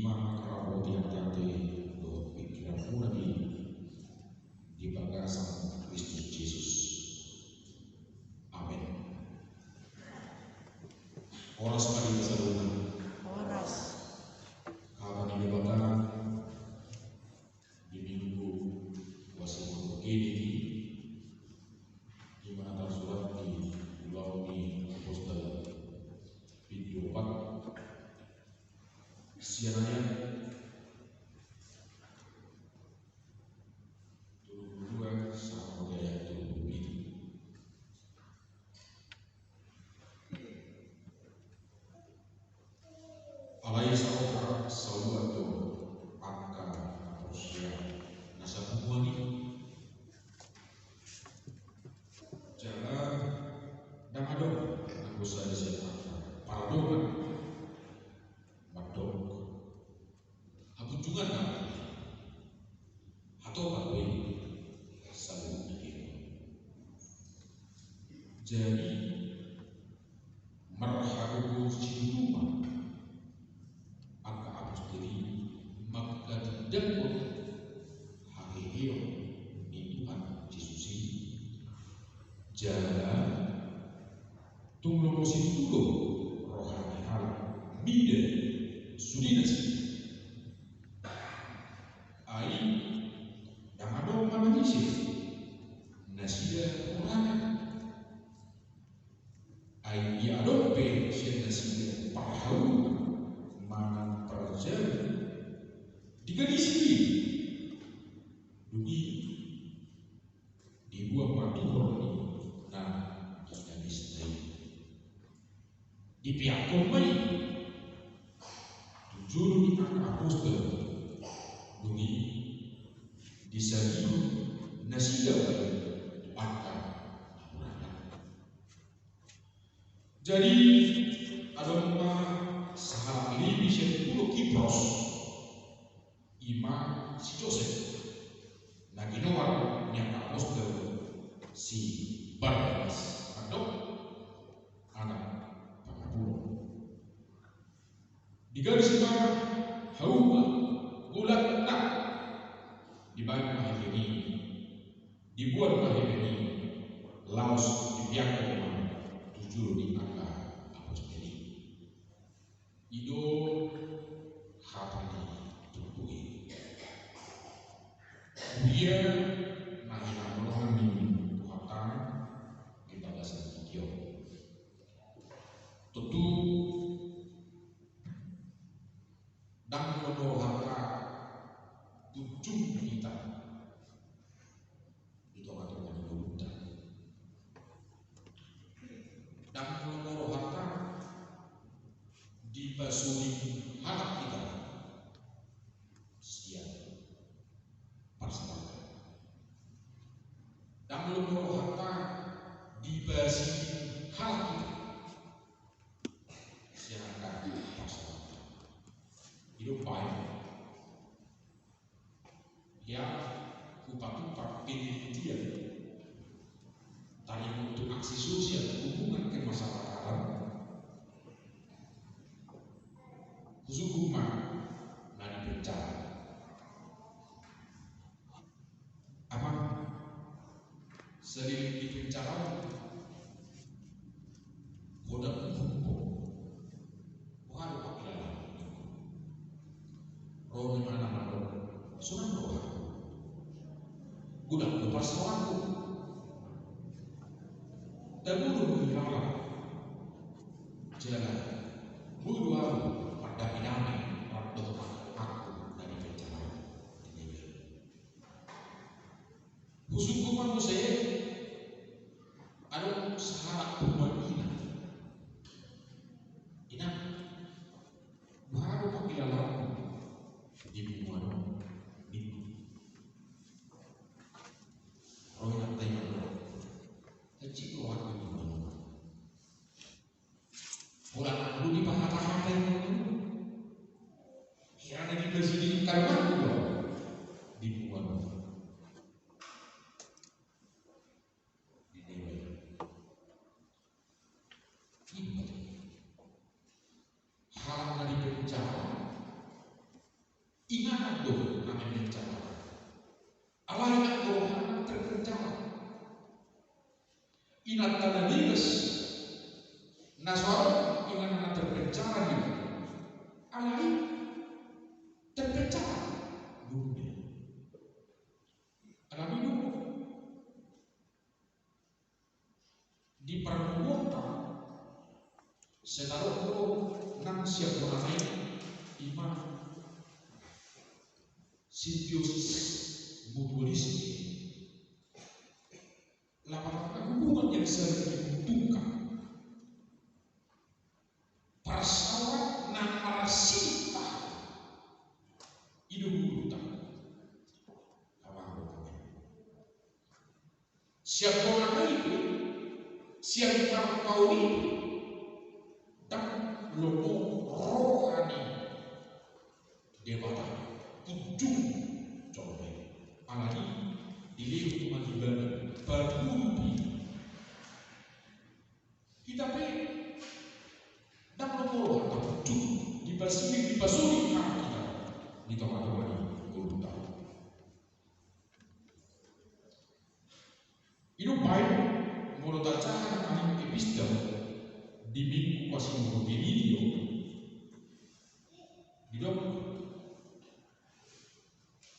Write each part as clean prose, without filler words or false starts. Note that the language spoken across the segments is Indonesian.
Ima karawo tiang-tiang do pikiran nabi di bagasan Kristus Yesus. Amin. Oras pagi keseluruhan. Oras. Kapan ini bakaran di minggu puasa begini di mana tersurat di Pulau di Apostol video 4 siananya 22 sampai ayat 27. Alai saudara saudara angka manusia nasa pumuani jangan dan ada anggota di sana paradokan madok habunjungan atau apa saling mikir. Jadi marhabu cinuma angka apostoli maka tidak hakiki ini Tuhan Yesus jalan tunggu musim dulu rohani hal mide sudinas ai yang ada manusia nasida Quran ai ya dope sih nasida pahau mana perjalanan digadisi dunia dibuat matur nah digadis di pihak komai tujuh di anak apostol dunia disebut nasida akan jadi ada sahabat ini bisa dulu Kipros Ima si Joseph nah ginoan yang apostol si Barnabas atau anak Pangapura di garis bawah hauma bulan nak dibangun mahir ini dibuat mahir ini laos di pihak tujuh di angka apostol Ido hapani tubuhi dia mahina rohani Tuhan kita dasar video tentu dan menolohaka ujung kita itu akan terjadi dan menolohaka dibasuri harap kita siap pastikan dan menolohaka dibasuri harap kita siap pastikan hidup baik ya kupat-kupat penelitian tadi untuk aksi sosial hubungan kemasyarakatan khusus rumah nadi bencana apa sering dibencana kodam hukum bukan pakilan roh di mana mana sudah roh gudang lupa seorangku dan bulu berjalan jalan bulu pada bidangnya waktu aku dari bencana ini khusus manusia ada sahabat pembuat ina baru panggilan aku di bumuan itu roh yang tanya kecil roh aku di bumuan bulan aku di pahat-pahat kira lagi bersih karena di bumuan di dewa hal yang dibencana Ingat doh namanya bencana. Allah ingat doh anak terbencana. Ingat tanda dinas. Naswar ingat anak terbencana juga. Allah terbencana. Dunia. Alami dulu. Di perbuatan setaruh ko nang siap mengenai iman simbiosis mutualisme lapangan hubungan yang sering dibutuhkan persawan nang marasita hidup kita siap mengenai siap mengetahui dan lomo rohani dewata ujung coba alani dilihat mengibadah berhubungi kita pe dan lomo atau ujung dipasuri kita di tempat-tempat ini tahu itu baik menurut acara kami epistem di minggu pasien video di dalam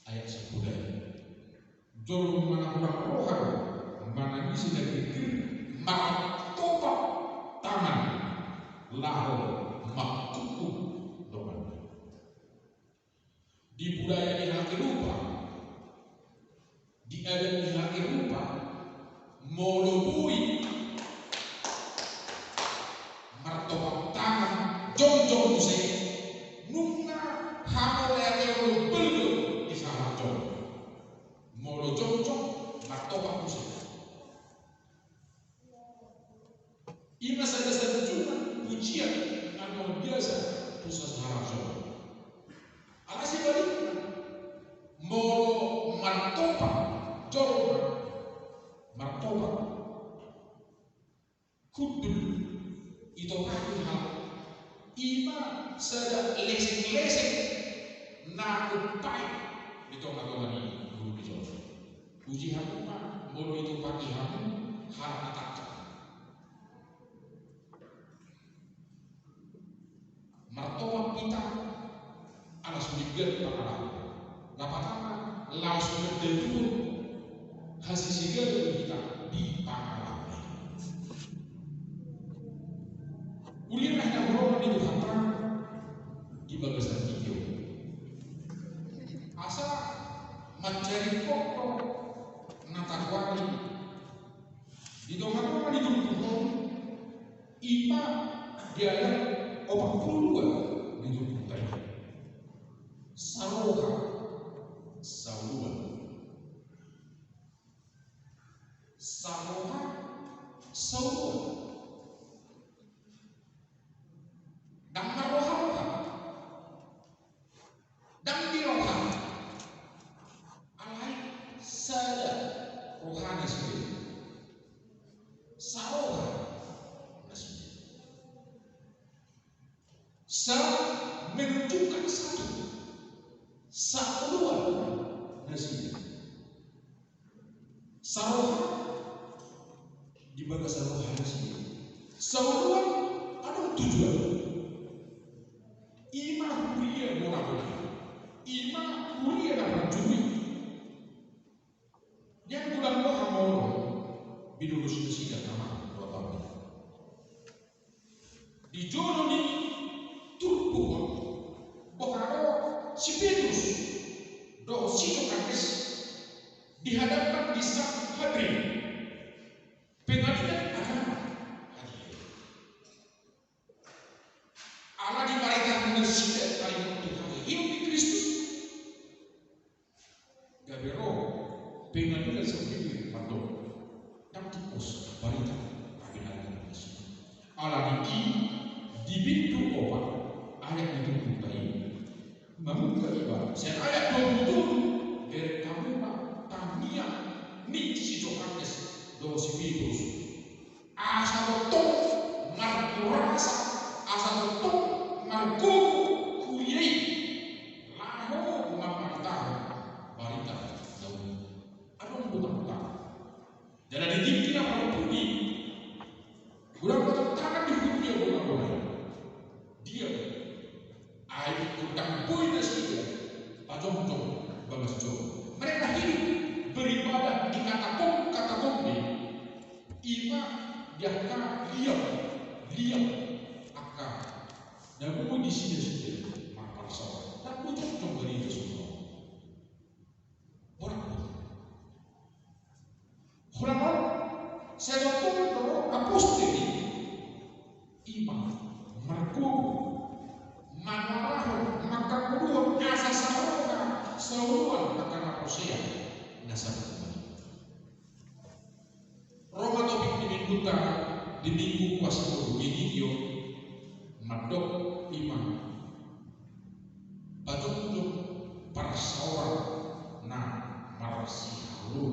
ayat 10 jolong mana orang rohan mana bisa dipikir maktoba tangan lahu maktuku doang di budaya di hati rupa di adat di hati rupa molobui martoba tangan jong-jong musik nunga hamo leo belu di sana jong molo jong-jong martoba musik ima saja cuma pujian yang luar biasa pusat harap jong alasi balik molo martoba jong martoba kudul itu hal ima saja leseng-leseng nakupai di tengah-tengah ini dulu dijawab uji hakuma mulu itu pagi hamu harap atak martoba kita ala suligan pangalaman lapatama laos berdebut hasil sigal kita di pangalaman ulilah yang berobat itu hantar di bagasan video asal mencari pokok natakwani di tengah-tengah di tubuh ipa biaya 82 di tubuh tadi saluha dan maroha dan diroha alai saja rohani sendiri saroha menunjukkan satu nasi saroha di bagasan rohani sendiri saluan ada tujuan ima kuliah murah ima kuliah dapat duit yang bulan roh hamor bidulus kesida nama roh di jodoh ini turbuh bokado si Petrus do sito kakis dihadapkan di Sanhedrin pengadilan agama Allah dibalikkan mengersikan kalimat Tuhan hidup di Kristus gabero pengadilan seperti pardon dan tipos barita pengadilan Allah di pintu obat ayat itu tadi membuka ibarat saya ayat 27 dari kamu tamia ni si Johannes do si Petrus asal tong markurasa asal tong markuku kuyei laho parosea nasa kumani. Roma topik di minggu di minggu kuasa video madok imam patunjuk parsawan na marasi halu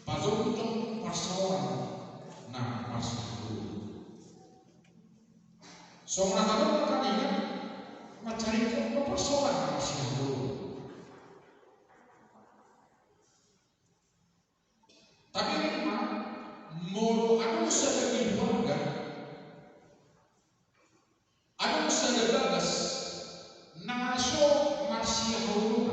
patunjuk parsawan na marasi halu somna kadang kaninya macari ko parsawan na marasi halu tapi memang moro anu sa keluarga anu sa gagas naso marsi halu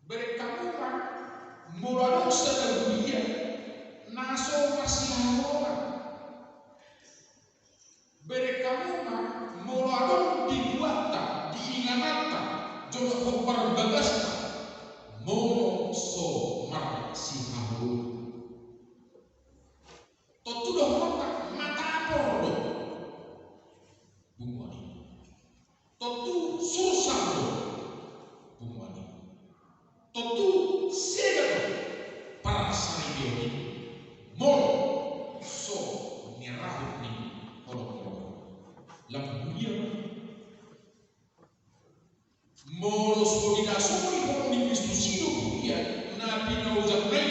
berkamu mah moro anu sa keluarga naso marsi halu berkamu mah moro anu dibuat diingatkan jodoh hopar bagas moro so marsi halu totu doh mata poro bungwani totu susah bungwani totu segala para saribioni moro so nirahut ni kolok lambuia moro so dinasuri horo ni Kristus hidup ya nabi nauzaknai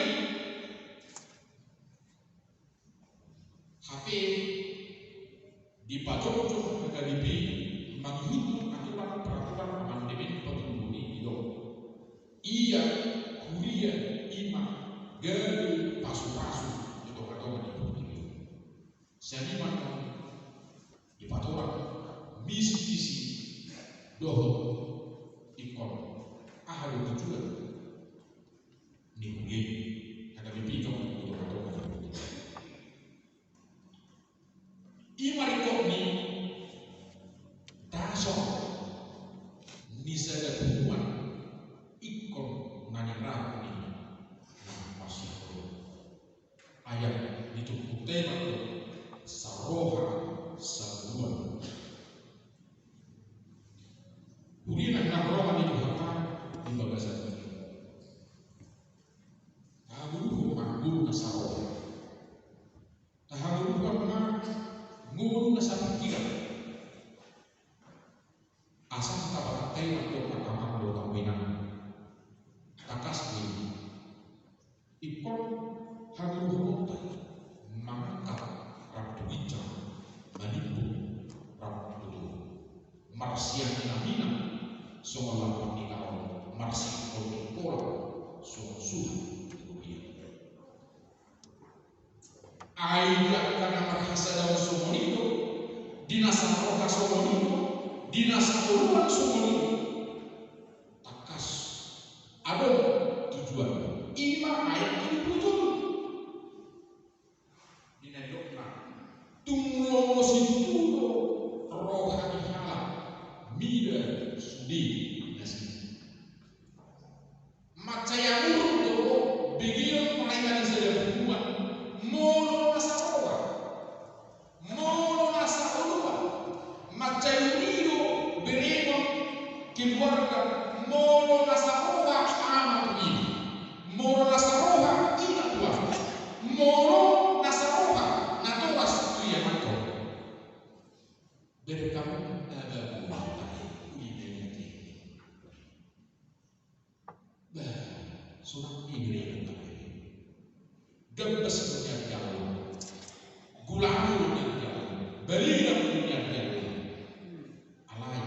hape di pajok-pajok negara menghitung aturan-peraturan amandemen pemilu ini iya kuria imam gari pasu-pasu itu kata di jadi mana di patoran misi doh ikon ahadu tujuan nih ada bipito itu kata imarikot ni daso ni sada tujuan ikon nanirah ni masih ayat itu tema saroha sabuan Burina na roha ni hata di bagasan ini tahamu makmur na saroha tahamu karena nguru na sa pikiran asal kita pakai untuk pertama dua tahunan takas ini ikon haru hukum mangkat rabdu bicara manipu rabdu marsian namina soal lapan dikawal marsi kontrol soal suhu ayat karena marhasa daun somonito dinasa roka somonito dinasa uruan somonito takas ada tujuan ima ayat ini betul dinadokna tumulomo situlo rohani halal mida sudi nasi macaya urut begini mereka bisa berbuat mono nasaroa macaya unido beremo keluarga mono nasaroa amat ini mono nasaroa ina tua mono nasaroa natoras tu ya mako dari kamu ada surat ini gembes dunia jauh gulamu dunia jauh beliau dunia jauh alai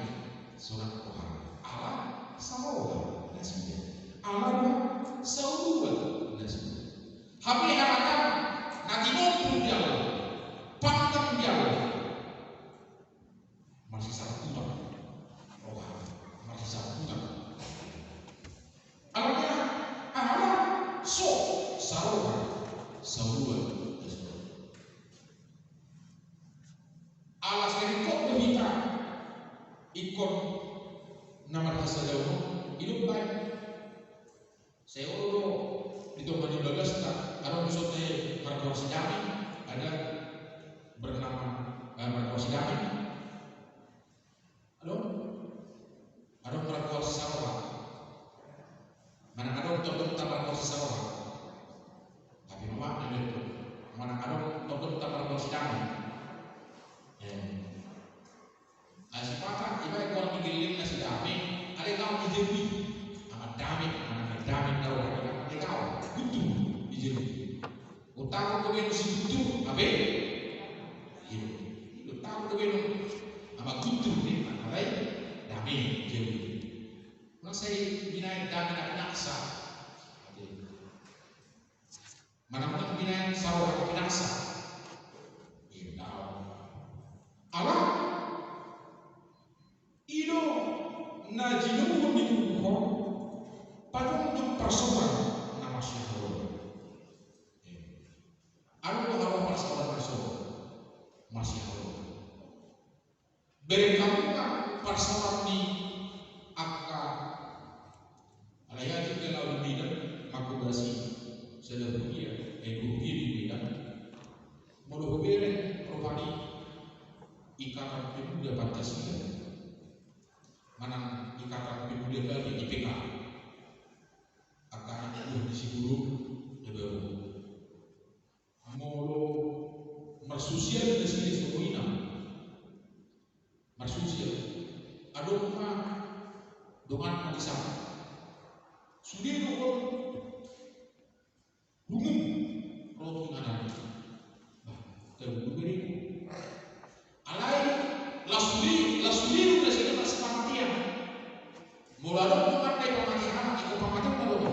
surat Tuhan Allah sahabat nasibnya Allah sahabat nasibnya habis harapan nanti ngobrol jauh pantang jauh masih satu utang Tuhan masih satu utang Allah so sahabat sahabat alas dari kok berita ikon nama rasa jauh hidup baik saya udah di tempat di bagas tak ada episode Marco Sidami ada bernama Marco Sidami halo di Jerui, amat damai tahu anak kau, butuh di Jerui. Utama kau yang si butuh, abe, hidup tahu kau yang amat butuh ni, abai, damai Jerui. Kalau saya bina damai nak naksa, mana bina sawah nak naksa, Allah. Ino na jinuhun ni kuko padung yung persoalan na masyarakat. Ano ang araw persoalan masyarakat? Berkamu ka persoalan ni akka alayati kalau di bidang makubasi sederhana ekonomi di bidang modobere provani ikatan pemuda Pancasila. Mana ikatan pemuda bagi IPK akan di Siguru baru molo marsusial di sini semuanya marsusial adoma dengan hadisah sudah dong rumum roti nganan terbukti alai lasuli udah sini mas panitia mulai memakai pematian ikut pematian lalu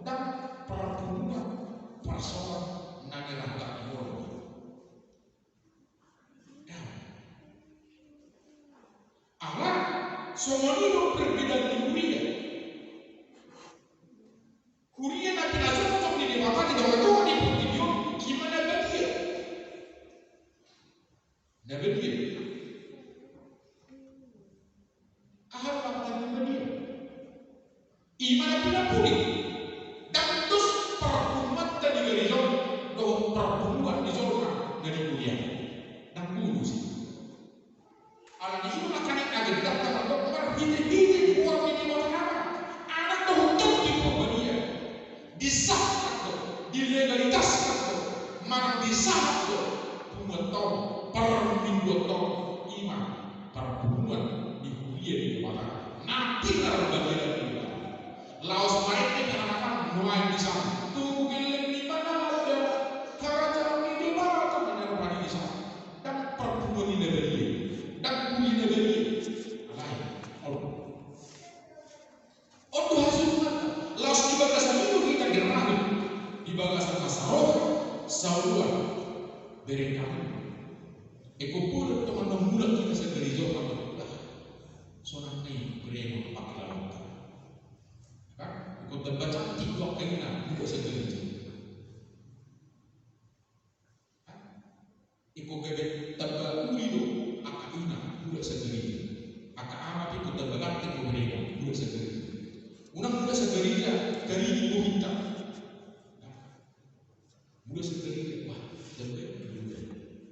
dan perbuatan persoalan negara tak boleh dan Allah semua itu berbeda di Kuria nanti langsung untuk di bapak di bawah di video gimana bagi nah bagi Iman pula pulih dan terus perhumat dan digerijon doh perhumat di zona dari kuliah dan guru sih. Alam itu akan agenda kalau dokter hini buat ini mana anak doh untuk diperbania disah atau dilegalitas atau mana disah atau pemotong perminggu tong iman perhumat di kuliah di mana nanti kalau bagian Laos main ini anak-anak mulai di sana. Tuh giling di mana ada kerajaan di mana tuh menyerupani di sana. Dan perbuatan di negeri, dan bumi negeri lain. Untuk hasil mana? Laos di bagasan itu kita gerani di bagasan Masaroh, Saua, Berekamu. Ekopur teman-teman muda kita segeri jauh atau sonang ni beremu pakai lawan. Kau terbaca TikTok kena buat segala itu. Ikut gebet terbaru itu akak ina buat segala itu. Akak amat itu terbalat ikut mereka buat segala itu. Unang buat segala itu dari ibu minta. Buat segala itu wah terbaik juga.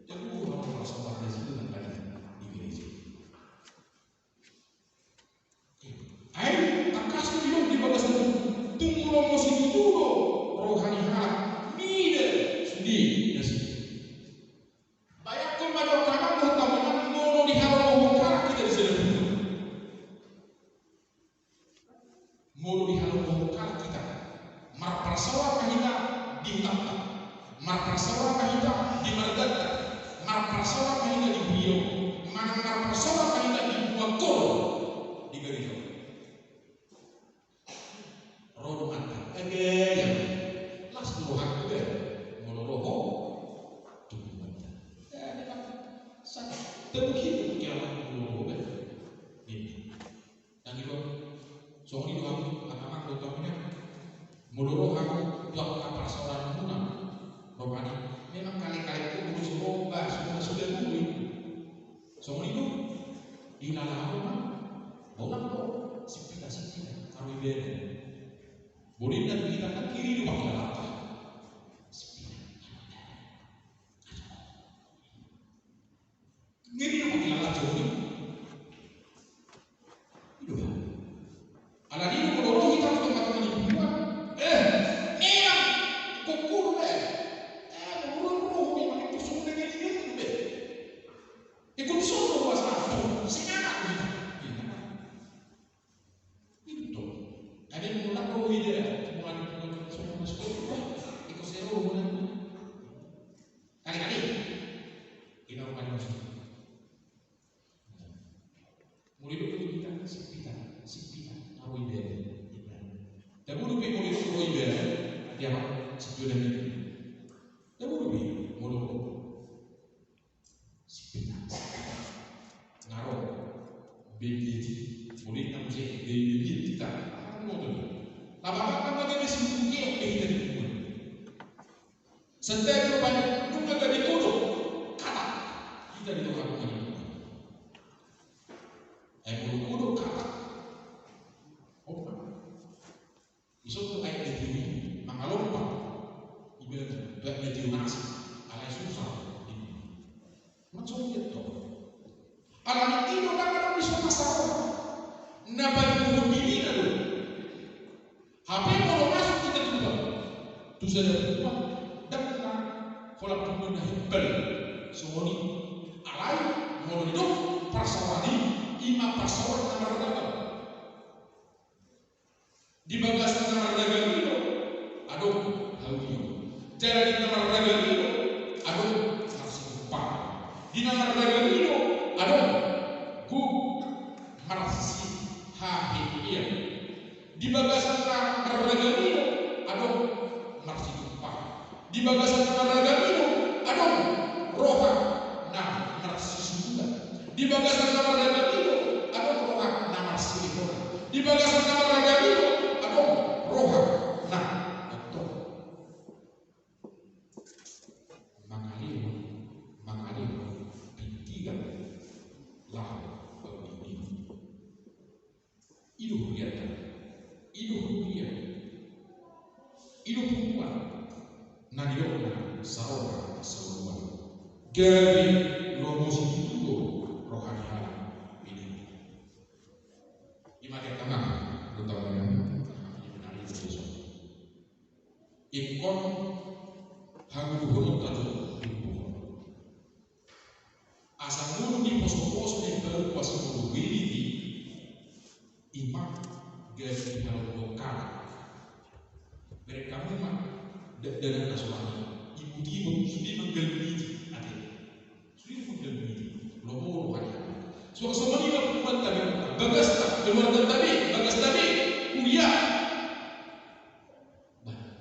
Jadi orang merasa pada situ dan pada di gereja. Air tak kasih minum di bawah sana. Tunggu musik dulu rohani hal mide sudi nasi banyak kemajuan kamu utamakan mono di hal mohon kita di sini mono di hal mohon kita mar prasawa kita ditata mar prasawa kita di margata mar prasawa kita di bio mar prasawa kita di buakor di gereja rodo mata yang las rohan juga mulu roho tuh mata sangat terbegitu kiamat mulu roho ini dan itu soal itu anak-anak utamanya mulu roho buat apa seorang munah rohani memang kali-kali itu harus roba sudah dulu soal itu di dalam rumah orang kok sipita kami beda boleh dan kita kan kiri dua kali apa? Kiri dua kali apa jauh ni? Itu. Alah ni kalau kita tu macam ni buat, memang kukur burung memang itu semua dengan dia tu ikut suruh buat apa? Sekarang ni. sipita ngaro ibere dabulu be ko ko ibere diama sipio dan itu dabulu be molo sipita ngaro bebiti boleh nak je bebiti kita modo apa lagi disebutnya dari itu setiap perubahan nunga dari kudo kata kita di dalam ini kudo kata opa iso ayat itu mangalompa ibadah buat medionasi alai susah macam itu alam itu nak bisa masalah nabai mungkin ada HP kalau masuk kita tutup tu sudah tutup dan kalau pun dah hebel semua ni alai mau hidup persawani ima persawat nama dagang di bagasan nama dagang itu aduh haudio jadi nama dagang itu aduh masih lupa di nama dagang itu aduh ku marasi hahia di bagasan nama dagang itu aduh masih lupa di bagasan nama dagang itu aduh roha nah marasi sudah di bagasan nama dagang itu aduh roha nah marasi roha di bagasan nama dagang itu aduh roha nah betul mengalir tiga lah begini hidup dia hidup kuat nadiona sawa sawa gabi lomosi itu rohani halam ini imakat tengah terutama benar itu besok ikon hagu huruf tatu asal mulu di pos-pos yang baru kuasa mulu ini imak gaji halau lokal mereka memang dengan nasional ibu sudah menggelbiji ada sudah menggelbiji lomo rohani so semua ini lakukan tadi bagas keluarga tadi bagas tadi kuliah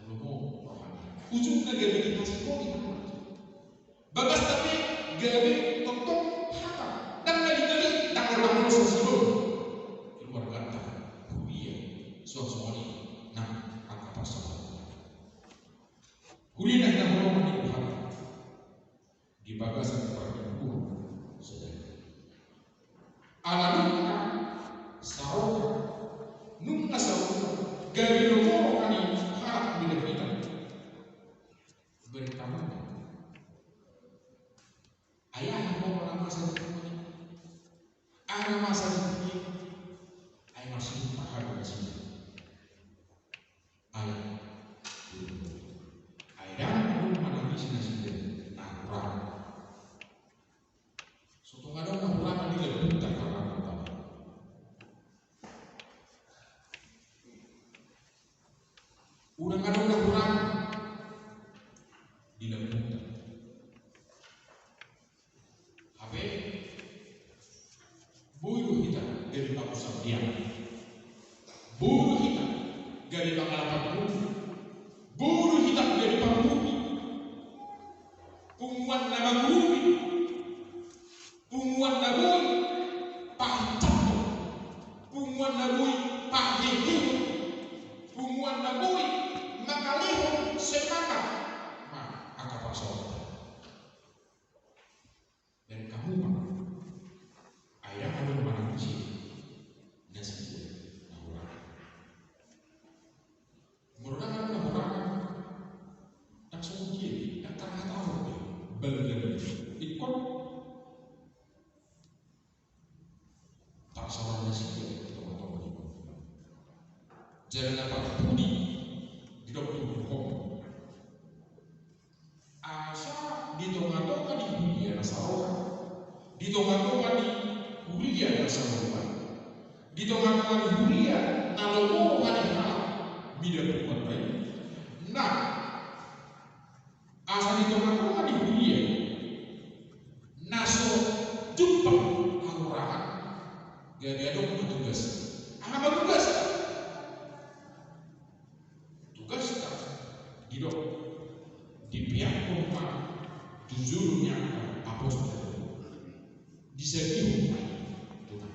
lomo rohani ujungnya gaji masih kok bagas tadi gaji tonton hata dan kali tak orang sosial keluarga tadi kuliah semua ini nah angka pasal kuliah yang orang itu di bagasan perempuan sedang alamnya sarung nunga sarung gabi nomor ani harap bila kita beritamu ayah mau lama saja ayah masa ini ayah masih paham masih ayah ayah belum mengalami sinasih natural suatu kadang ulama dia lebih tak pernah udah kadang ulama di dalam HP buruh kita dari Pak Sabdian buruh kita dari Pak Alapan buruh kita dari Pak Bumi pungguan nama Bumi pungguan nabui Pak Capo pungguan nabui Pak Hihi pungguan nabui Makalihu Semaka angka pasal dan kamu ayah ada mana sih dan sebut murah tak semungkin tak tahu balik ikut tak salah sih teman-teman jangan apa budi tidak berhukum asa di tengah-tengah di dunia nasaroha di tengah-tengah di kuliah nasaroha di tengah-tengah di dunia nalomo wanita bida berbuat baik nah asa di tengah-tengah di dunia naso jumpa hangurangan Gaya-gaya dong tugas. Apa tugas? Tugas tak gitu. Di pihak rumah jujurnya apostol di segi rumah Tuhan.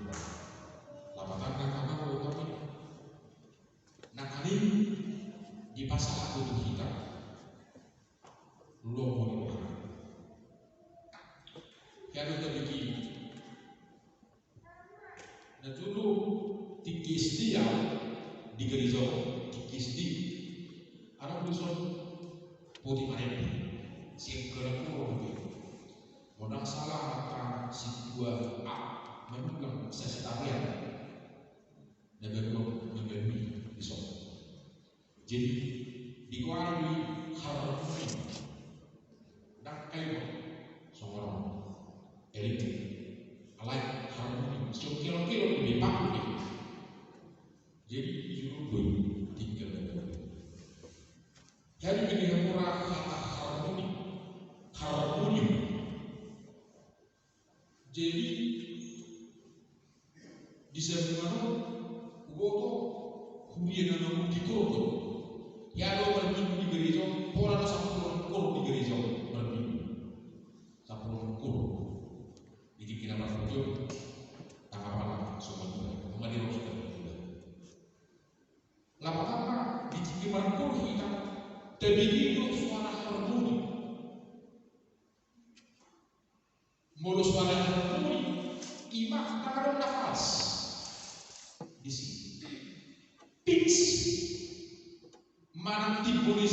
Lapatan kakak kalau kami nah kali di pasal aku tuh kita lomo ya udah bikin nah dulu tikis dia di gereja tikis di anak dusun putih marem si kerapur modal salah maka si dua A memang sesetarian dan berbuat memberi besok. Jadi dikuali harmoni dan kayu seorang elit alai harmoni sekilo-kilo lebih paku nih. Jadi judul tinggal jadi begini murah kata harmoni. Jadi di sebelah goto hubungan dengan dikoro ya do berminggu di gereja pola sapuluh kur di gereja berminggu sapuluh kur jadi kita berfujur tanggapan semua juga mengalir sudah lama-lama di cikiman kur kita terbikin suara harmoni modus suara harmoni imak tak nafas di sini pitch mana timbuli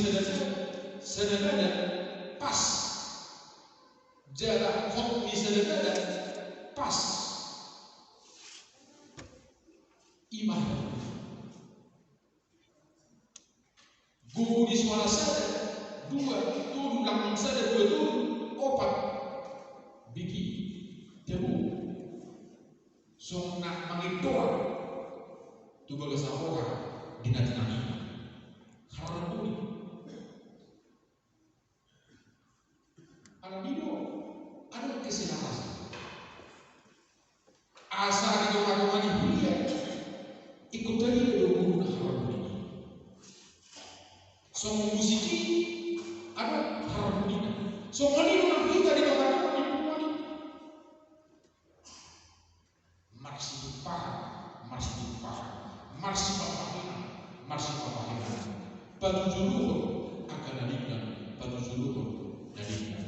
sedada pas jarak hotmi sedada pas iman gugu di suara sada dua turun langgang sada dua turun opat biki tebu song nak mangitoa tugal sawoka dinatinami harmoni alamido ada kesalahan asa di doa-doa di dunia ikut tadi berhubung harmoni semua musiki ada harmoni semua ini orang kita di doa-doa di dunia marsi papahina batu juluhur akan nalingkan batu juluhur nalingkan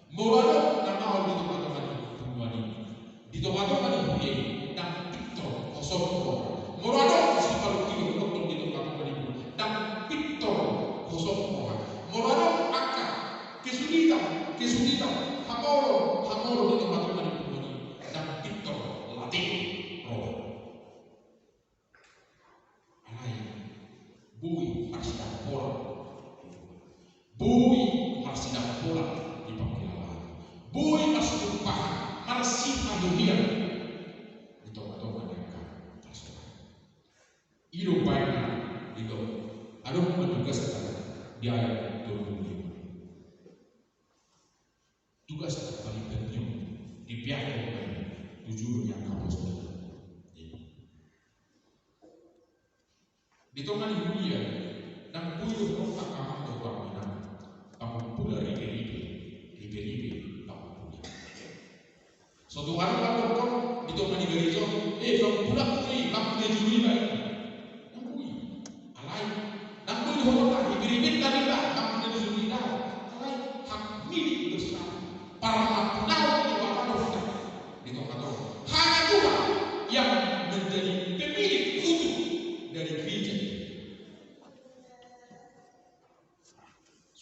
morado na mau di tomat-tomat di tomat-tomat di dan Victor kosong morado si palukino doktor di tomat-tomat dan Victor kosong morado akan kesulitan hamoro di tomat-tomat dan Victor latih bui harus dapat bola di panggilan bui harus dipaham masih dunia itu atau mereka hidup baiknya itu ada tugas di ayat 25 tugas paling penting di pihak tujuan yang kamu sudah di tengah dunia dan puluh kota kamu berbangunan kamu pula ribe kamu punya suatu hari kamu di tengah gereja kamu pula kamu juri baik kamu alai dan puluh kota ribe tadi lah kamu juri dah alai hak milik bersama para penawar di bawah di tengah hanya Tuhan yang menjadi pemilik utuh dari gereja.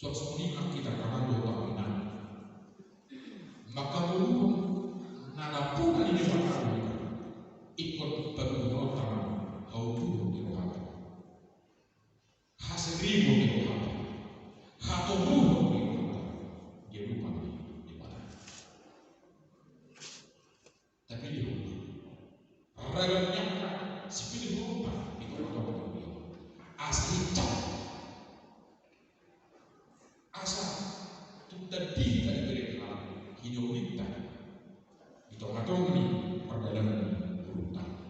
Suatu nikah kita karena doa tahunan, maka belum nana pun ini bakal ikut berdoa hau dulu di doa, hasil ribu di doa, hatu dulu di doa, dia lupa di mana. Tapi dia lupa, ragamnya seperti lupa di doa asli cap. Asa tadi dari mereka hidup kita itu atau ini perdagangan berutang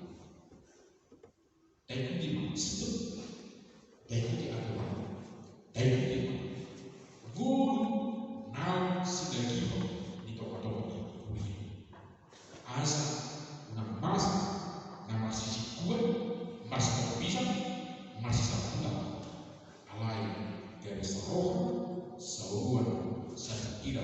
kaya saroha, saroha